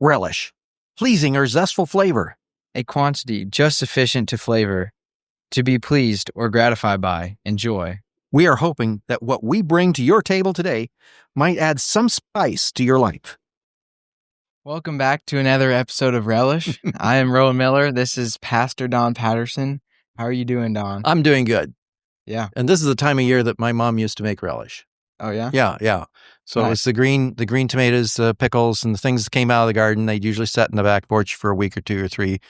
Relish, pleasing or zestful flavor. A quantity just sufficient to flavor, to be pleased or gratified by, enjoy. We are hoping that what we bring to your table today might add some spice to your life. Welcome back to another episode of Relish. I am Rowan Miller. This is Pastor Don Patterson. How are you doing, Don? I'm doing good. Yeah. And this is the time of year that my mom used to make relish. Oh, yeah? Yeah. So It was the green tomatoes, the pickles, and the things that came out of the garden. They'd usually set in the back porch for a week or two or three,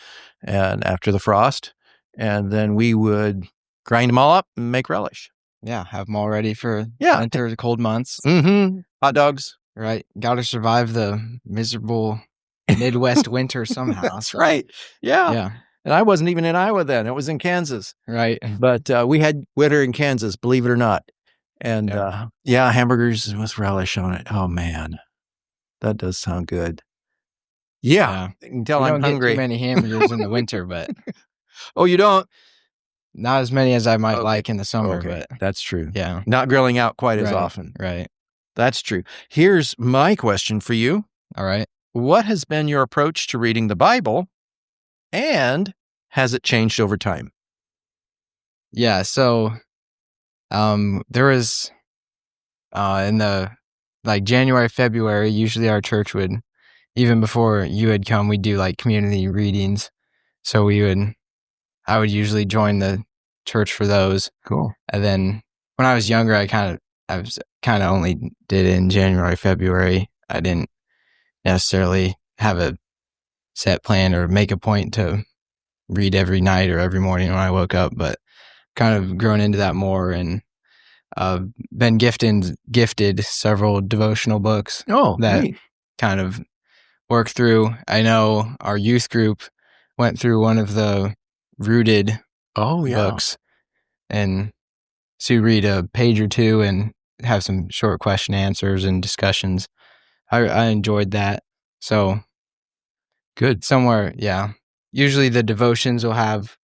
and after the frost, and then we would grind them all up and make relish. Yeah, have them all ready for winter, the cold months. Mm-hmm. Hot dogs. Right. Got to survive the miserable Midwest winter somehow. That's right. Yeah. And I wasn't even in Iowa then. It was in Kansas. Right. But we had winter in Kansas, believe it or not. And hamburgers with relish on it. Oh, man. That does sound good. Yeah. You can tell I'm hungry. Don't get too many hamburgers in the winter, but... Oh, you don't? Not as many as I might like in the summer, Okay. but... That's true. Yeah. Not grilling out quite as often. Right. That's true. Here's my question for you. All right. What has been your approach to reading the Bible, and has it changed over time? Yeah, so there was in the January, February, usually our church would, even before you had come, we'd do community readings. So I would usually join the church for those. Cool. And then when I was younger, I kind of only did it in January, February. I didn't necessarily have a set plan or make a point to read every night or every morning when I woke up, but kind of grown into that more, and been gifted several devotional books that neat. kind of work through. I know our youth group went through one of the Rooted books, and so you read a page or two and have some short question answers and discussions. I enjoyed that. So good. Somewhere, yeah. Usually the devotions will have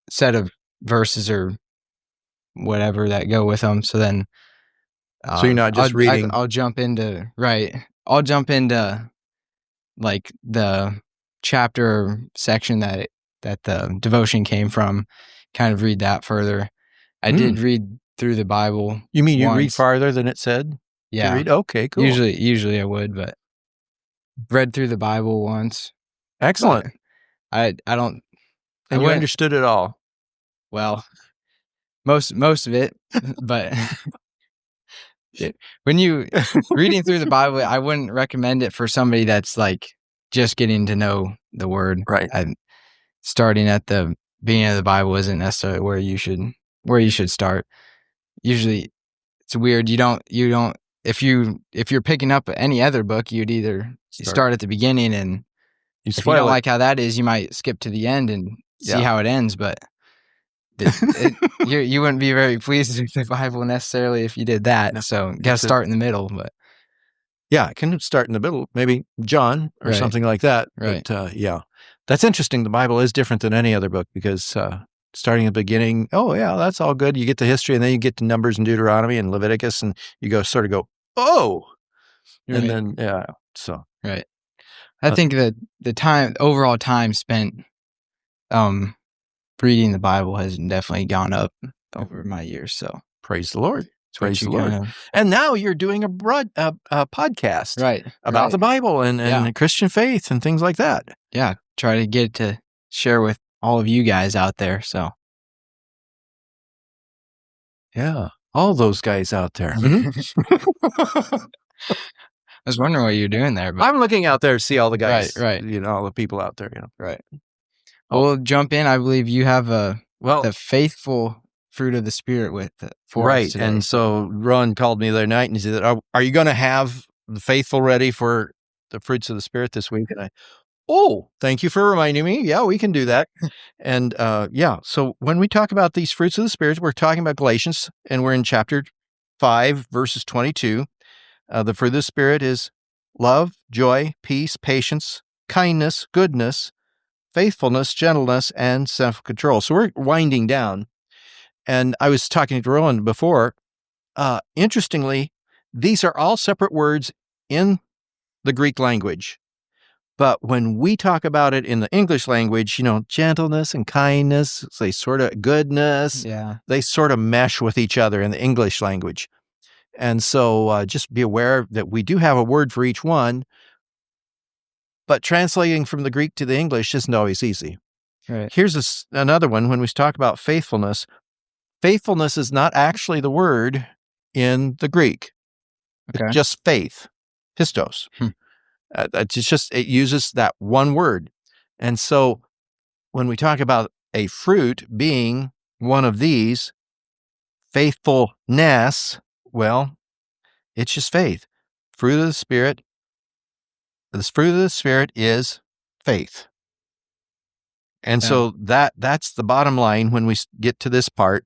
a set of verses or whatever that go with them. So then, so you're not just reading. I'll jump into the chapter section that the devotion came from. Kind of read that further. I did read through the Bible. You mean you once. read farther than it said? Yeah. To read? Okay, cool. Usually I would, but read through the Bible once. Excellent. I don't. And you understood it all? Well, most of it, but when you reading through the Bible, I wouldn't recommend it for somebody that's just getting to know the Word. Right. Starting at the beginning of the Bible isn't necessarily where you should start. Usually, it's weird. You don't. If you're picking up any other book, you'd either start at the beginning, and if you don't like how that is, you might skip to the end and see how it ends. But you wouldn't be very pleased with the Bible necessarily if you did that. So you got to start in the middle. But yeah, it can start in the middle, maybe John or something like that. Right. But that's interesting. The Bible is different than any other book because starting at the beginning, that's all good. You get the history, and then you get to Numbers and Deuteronomy and Leviticus, and you go, and then so right. I think that the overall time spent reading the Bible has definitely gone up over my years. So praise the Lord. Praise the Lord. And now you're doing a podcast about the Bible and Christian faith and things like that. Yeah. Try to get to share with all of you guys out there. So yeah, all those guys out there. I was wondering what you're doing there. But I'm looking out there to see all the guys, right. All the people out there, Right. We'll jump in. I believe you have the faithful fruit of the Spirit for us today. And so Rowan called me the other night and he said, are you going to have the faithful ready for the fruits of the Spirit this week? And thank you for reminding me. Yeah, we can do that. And so when we talk about these fruits of the Spirit, we're talking about Galatians, and we're in chapter 5, verses 22. The fruit of the Spirit is love, joy, peace, patience, kindness, goodness, faithfulness, gentleness, and self-control. So we're winding down. And I was talking to Rowan before. Interestingly, these are all separate words in the Greek language. But when we talk about it in the English language, gentleness and kindness, they sort of goodness, Yeah. they sort of mesh with each other in the English language. And so just be aware that we do have a word for each one, but translating from the Greek to the English isn't always easy. Right. Here's another one. When we talk about faithfulness, faithfulness is not actually the word in the Greek. Okay. It's just faith, pistos. It uses that one word. And so when we talk about a fruit being one of these, faithfulness, well, it's just faith. Fruit of the Spirit, this fruit of the Spirit is faith. And so that's the bottom line when we get to this part.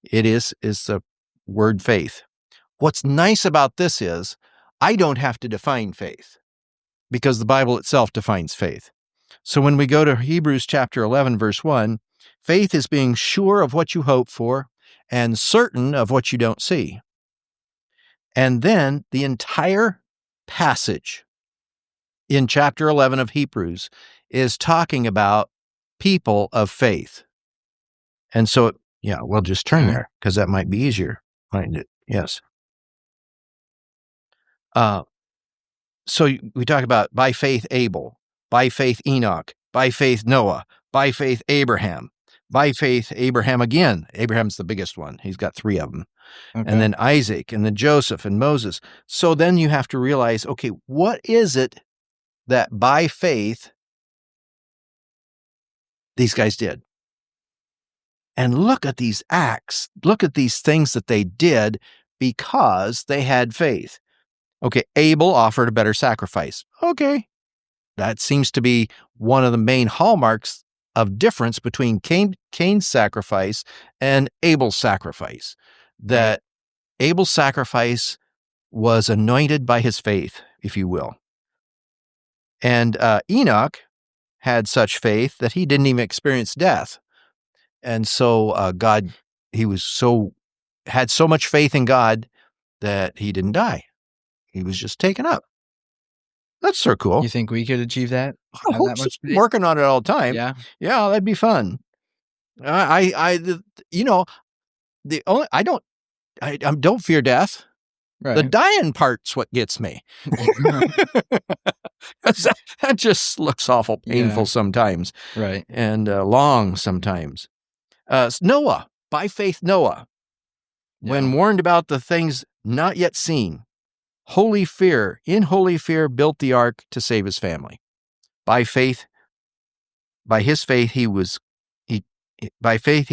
It is the word faith. What's nice about this is I don't have to define faith because the Bible itself defines faith. So when we go to Hebrews chapter 11, verse 1, faith is being sure of what you hope for and certain of what you don't see. And then the entire passage in chapter 11 of Hebrews is talking about people of faith. And so, we'll just turn there because that might be easier. Find it. Yes. So we talk about by faith Abel, by faith Enoch, by faith Noah, by faith Abraham, by faith Abraham again. Abraham's the biggest one. He's got 3 of them. Okay. And then Isaac, and then Joseph and Moses. So then you have to realize, okay, what is it that by faith these guys did? And look at these acts. Look at these things that they did because they had faith. Okay, Abel offered a better sacrifice. Okay, that seems to be one of the main hallmarks of difference between Cain's sacrifice and Abel's sacrifice. That Abel's sacrifice was anointed by his faith, if you will. And Enoch had such faith that he didn't even experience death. And so he had so much faith in God that he didn't die. He was just taken up. That's so cool. You think we could achieve that? I hope so. I'm working on it all the time. Yeah. Yeah, that'd be fun. I don't fear death. Right. The dying part's what gets me. that just looks awful painful sometimes. Right. And long sometimes. Noah, by faith Noah, when warned about the things not yet seen, in holy fear built the ark to save his family. By his faith he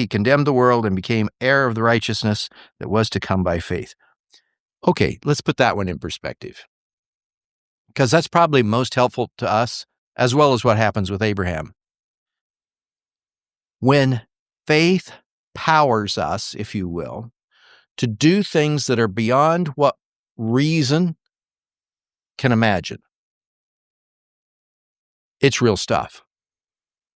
condemned the world and became heir of the righteousness that was to come by faith. Okay, let's put that one in perspective, because that's probably most helpful to us, as well as what happens with Abraham. When faith powers us, if you will, to do things that are beyond what reason can imagine, it's real stuff.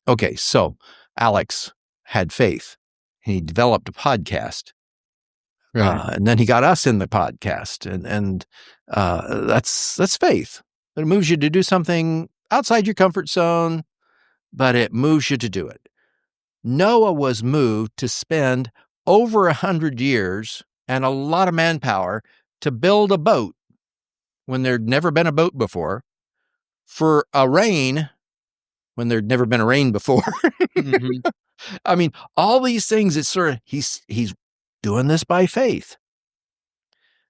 Okay, so Alex had faith. He developed a podcast. Right. And then he got us in the podcast, and that's faith. It moves you to do something outside your comfort zone, but it moves you to do it. Noah was moved to spend over 100 years and a lot of manpower to build a boat when there'd never been a boat before, for a rain when there'd never been a rain before. Mm-hmm. I mean, all these things, it's sort of, he's doing this by faith.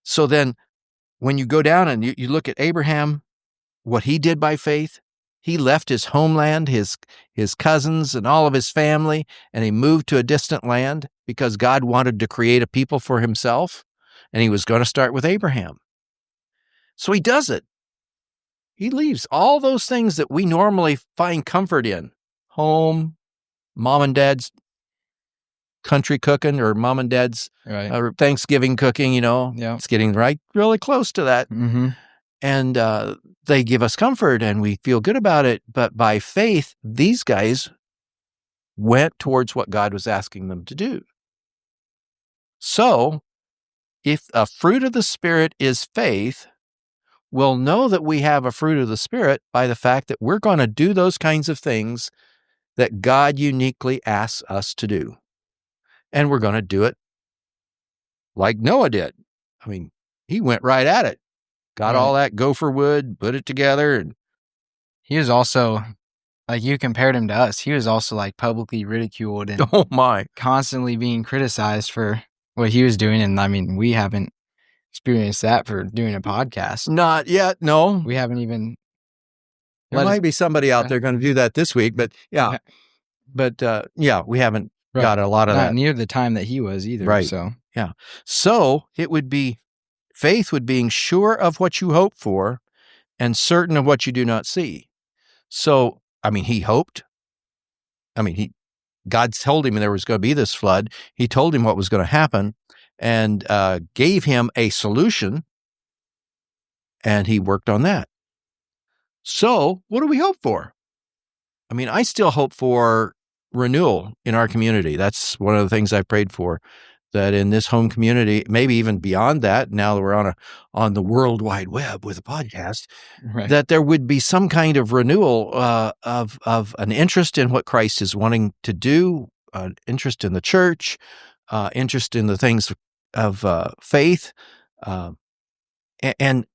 So then when you go down and you look at Abraham, what he did by faith, he left his homeland, his cousins and all of his family, and he moved to a distant land because God wanted to create a people for himself, and he was going to start with Abraham. So he does it. He leaves all those things that we normally find comfort in, home, mom and dad's country cooking, or mom and dad's Thanksgiving cooking, It's getting really close to that. Mm-hmm. And they give us comfort and we feel good about it. But by faith, these guys went towards what God was asking them to do. So if a fruit of the Spirit is faith, we'll know that we have a fruit of the Spirit by the fact that we're going to do those kinds of things that God uniquely asks us to do. And we're going to do it like Noah did. I mean, he went right at it, got all that gopher wood, put it together. And he was also, like, you compared him to us. He was also like publicly ridiculed and oh my, constantly being criticized for what he was doing. And I mean, we haven't experienced that for doing a podcast. Not yet. No, we haven't even. There might be somebody out there going to do that this week, but yeah. But we haven't got a lot of that. Not near the time that he was either. Right. So, yeah. So it would be, faith would being sure of what you hope for and certain of what you do not see. So, I mean, he hoped. I mean, God told him there was going to be this flood. He told him what was going to happen and gave him a solution, and he worked on that. So what do we hope for? I mean, I still hope for renewal in our community. That's one of the things I prayed for, that in this home community, maybe even beyond that, now that we're on the World Wide Web with a podcast, that there would be some kind of renewal of an interest in what Christ is wanting to do, interest in the church, interest in the things of faith, and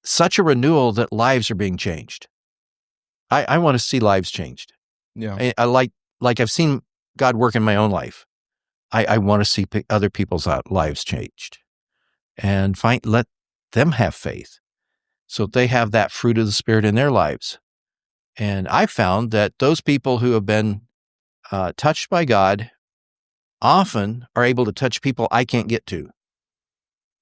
such a renewal that lives are being changed. I want to see lives changed. Yeah, I like I've seen God work in my own life. I want to see other people's lives changed, and let them have faith, so they have that fruit of the Spirit in their lives. And I found that those people who have been touched by God often are able to touch people I can't get to.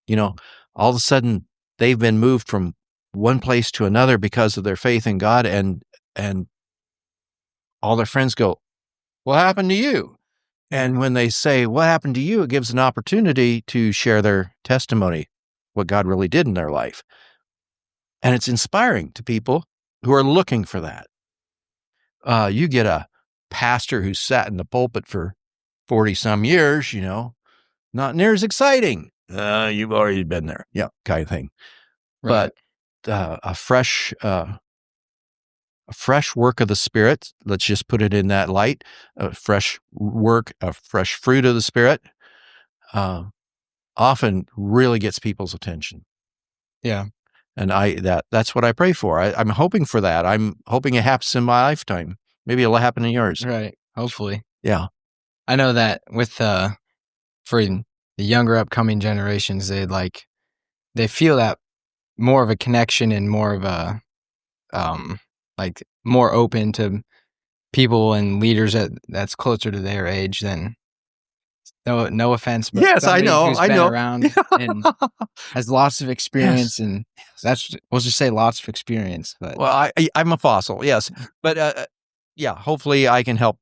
You know, all of a sudden they've been moved from one place to another because of their faith in God, and all their friends go, "What happened to you?" And when they say, "What happened to you?" it gives an opportunity to share their testimony, what God really did in their life. And it's inspiring to people who are looking for that. You get a pastor who's sat in the pulpit for 40-some years, not near as exciting. You've already been there. Yeah, kind of thing. Right. But a fresh work of the Spirit, let's just put it in that light, a fresh work, a fresh fruit of the Spirit, often really gets people's attention. Yeah. And that's what I pray for. I'm hoping for that. I'm hoping it happens in my lifetime. Maybe it'll happen in yours. Right. Hopefully. Yeah. I know that with for the younger upcoming generations, they feel that more of a connection and more of a more open to people and leaders that's closer to their age than, no offense, but yes, I know, who's been around and has lots of experience, and we'll just say lots of experience. But well, I'm a fossil, yes, but hopefully I can help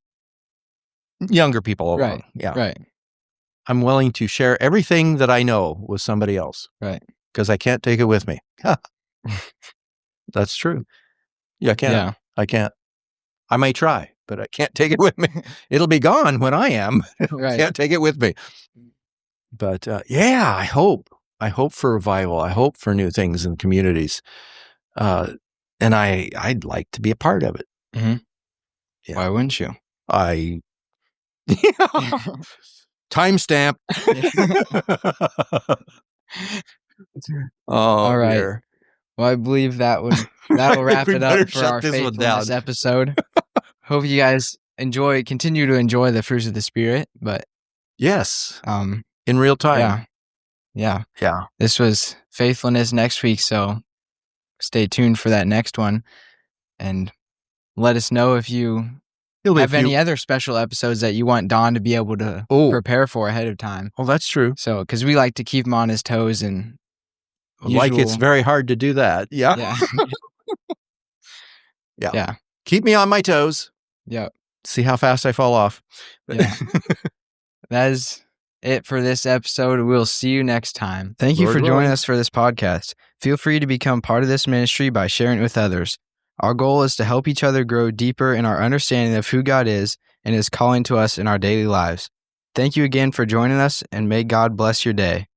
younger people along. Right. Yeah, right. I'm willing to share everything that I know with somebody else. Right. Because I can't take it with me. That's true. Yeah, I can't. Yeah. I can't. I may try, but I can't take it with me. It'll be gone when I am. Right. I can't take it with me. But I hope for revival. I hope for new things in communities. And I'd like to be a part of it. Mm-hmm. Yeah. Why wouldn't you? Timestamp. All right. Dear. Well, I believe that'll wrap it up for our faithfulness episode. Hope you guys continue to enjoy the fruits of the Spirit. But yes, in real time. Yeah. This was faithfulness next week, so stay tuned for that next one, and let us know if you have any other special episodes that you want Don to be able to prepare for ahead of time. Oh, that's true. So, because we like to keep him on his toes, and it's very hard to do that. Yeah. Yeah. Keep me on my toes. Yeah. See how fast I fall off. Yeah. That is it for this episode. We'll see you next time. Thank you for joining us for this podcast. Feel free to become part of this ministry by sharing it with others. Our goal is to help each other grow deeper in our understanding of who God is and His calling to us in our daily lives. Thank you again for joining us, and may God bless your day.